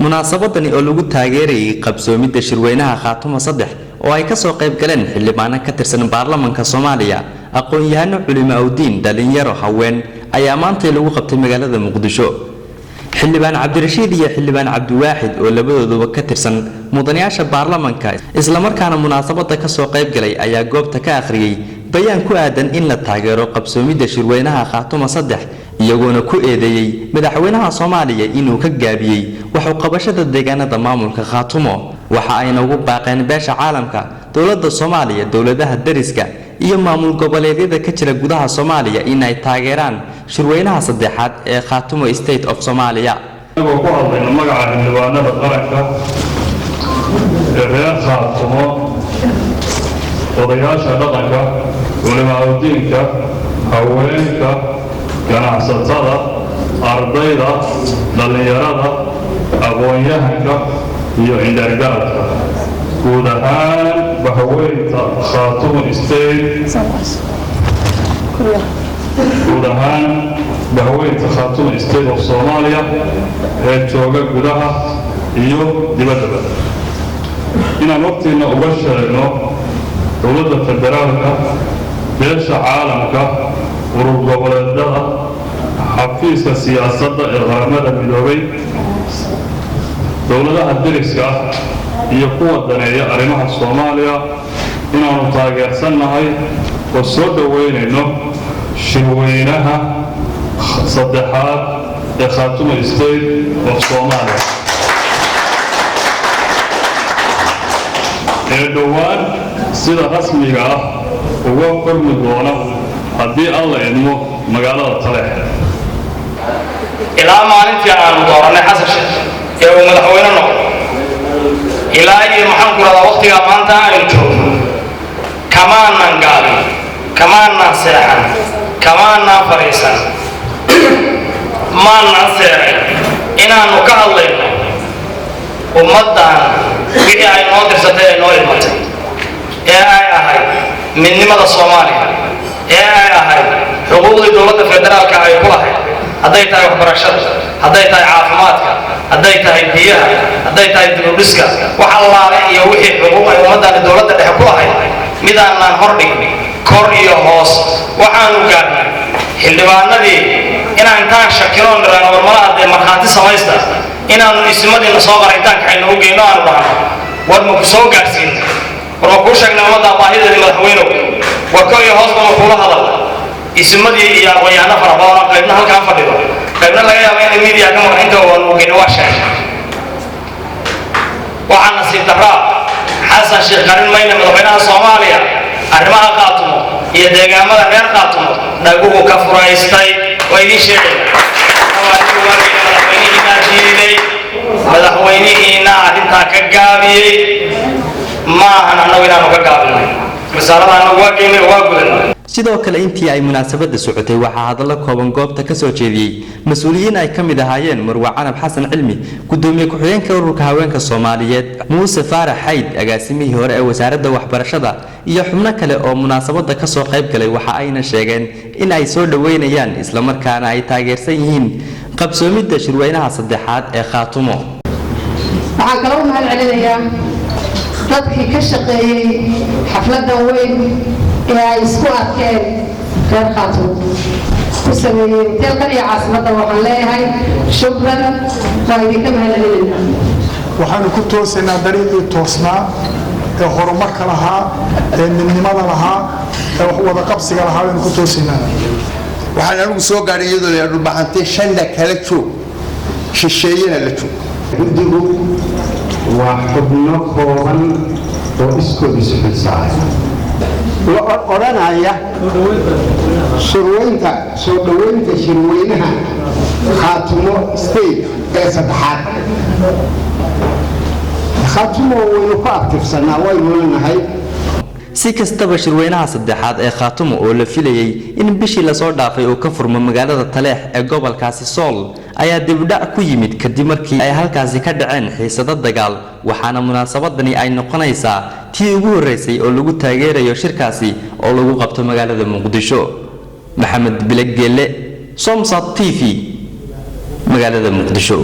munaasabadani oo lagu taageerayay qabsoomidda shirweynaha Khaatumo 3 oo ay ka soo qayb galeen xildhibaano ka tirsan baarlamaanka Soomaaliya aqoon-yahano culimo diin dhalinyaro haween ayaa maanta lagu qabtay magaalada Muqdisho xildhibaan Cabdirashiid iyo xildhibaan Cabdiwaahid oo labadooduba ka tirsan mudanayaasha baarlamaanka isla markaana munaasabada ka soo qayb galay ayaa goobta ka akhriyay bayaan ku aadan in la taageero qabsoomidda shirweynaha Khaatumo 3 iyagoona ku eedeeyay madaxweynaha Soomaaliya inuu ka gaabiyay waxa qabashada deegaanada maamulka Khaatumo waxa ayna ugu baaqeen beesha caalamka dawladda Soomaaliya dawladaha dariska iyo maamul goboleedyada ka jira gudaha Soomaaliya in ay taageeraan shirweynaha saddexaad ee Khaatumo State of Somalia oo ku hadlayna magaca xildhibaanada qaranka ee reer Khaatumo odayaasha dhaqanka culimada diinka haweenka ganacsatada ardayda dhalinyarada aqoon-yahanka iyo indhaargaradka guud ahaan bahweynta Khaatumo State Khaatumo State of Somalia ee jooga gudaha iyo dibadda inaan waqtiina uga sheegno dawladda federaalka beesha caalamka urur goboleedyada xafiiska siyaasadda ee qaramada midoobay dawladaha dariska iyo kuwa daneeya arrimaha Soomaaliya inaanu taageersanahay oo soo dhaweynayno shirweynaha saddexaad ee Khaatumo State of Somalia ee dhowaan sida rasmiga ah uga furmi doona haddii alla idmo magaalada Taleex ilaa maalintii aan dooranay xasan sheekh ee uu madaxweyne noqday ilaa iyo maxaan ku radaa waqtiga maanta aan joogno kamaanan gaabin kamaanan seexan kamaanan fariisan maanan seexan inaanu ka hadlayno ummaddan wixii ay noo dirsatay ee noo ilmatay ee ay ahayd midnimada Soomaaliya ee ay ahayd xuquuqda dawladda federaalka ay ku lahayd hadday tahay waxbarashada hadday tahay caafimaadka hadday tahay biyaha hadday tahay dawladdiska wax allaale iyo wixii xuquuq ay ummaddan dawladda dhexe ku lahayd mid aanan hordhigin kor iyo hoos waxaanu gaarnay xildhibaanadii inaan intaan shakiro niraan warmalaha dee markhaati samaysta inaanu ismadiina soo qarintaanka aynu u geyno aanu dhahno war ma ku soo gaarsiin war ma kuu sheegnay ummadda baahideedii madaxweynow war kor iyo hoos ma kuula hadal ismadii iyo aqoon-yahano fara badan qaybna halkaan fadhido qaybna laga yaabo inay media ka maqan inta waanu geyno waa sheeg waxaa nasiib darraa xasan sheekh qarin mayne madaxweynaha Soomaaliya arrimaha Khaatumo iyo deegaamada reer Khaatumo dhaguhu ka furaystay waa idin sheegay madaxweynihiina arrintaa ka gaabiyey maahan annagu inaanu ka gaabinay masaaladaana waa geynay waa gudanay sidoo kale intii ay munaasabada socotay waxaa hadallo kooban goobta ka soo jeediyay mas'uuliyiin ay kamid ahaayeen Marwa Canab Xasan Cilmi gudoomiye ku-xigeenka ururka haweenka Soomaaliyeed Muuse Faarax Xayd agaasimihii hore ee wasaaradda waxbarashada iyo xubno kale oo munaasabada ka soo qayb galay waxa ayna sheegeen in ay soo dhaweynayaan isla markaana ay taageersan yihiin qabsoomidda shirweynaha saddexaad ee Khaatumo waxaan kala mahad celinayaa dadkii ka shaqeeyay xafladan weyn ee ay isku arkeen reer Khaatumo ku sameeyay dalkan iyo caasimadda waxaan leeyahay shukran waa idinka mahad celinayaa waxaanu ku toosaynaa dariiqii toosnaa ee horumarka lahaa ee midnimada lahaa ee wada qabsiga lahaa aynu ku toosaynaa waxaan anigu soo gaaray iyadoo la dhulbaxantay shanda kala joog shisheeyana la joog guddigu waa xubno kooban oo iskood isu xilsaaray odhanaya soo dhaweynta shirweynaha Khaatumo State ee saddexaad Khaatumo waynu ku aktifsanaa waynu leenahay si kastaba shirweynaha saddexaad ee Khaatumo oo la filayay in bishii la soo dhaafay oo ka furmo magaalada Taleex ee gobolkaasi Sool ayaa dibdhac ku yimid kadib markii ay halkaasi ka dhaceen xiisado dagaal waxaana munaasabadani ay noqonaysaa tii ugu horeysay oo lagu taageerayo shirkaasi oo lagu qabto magaalada Muqdisho Maxamed Bilag Geelle Somsat TV magaalada Muqdisho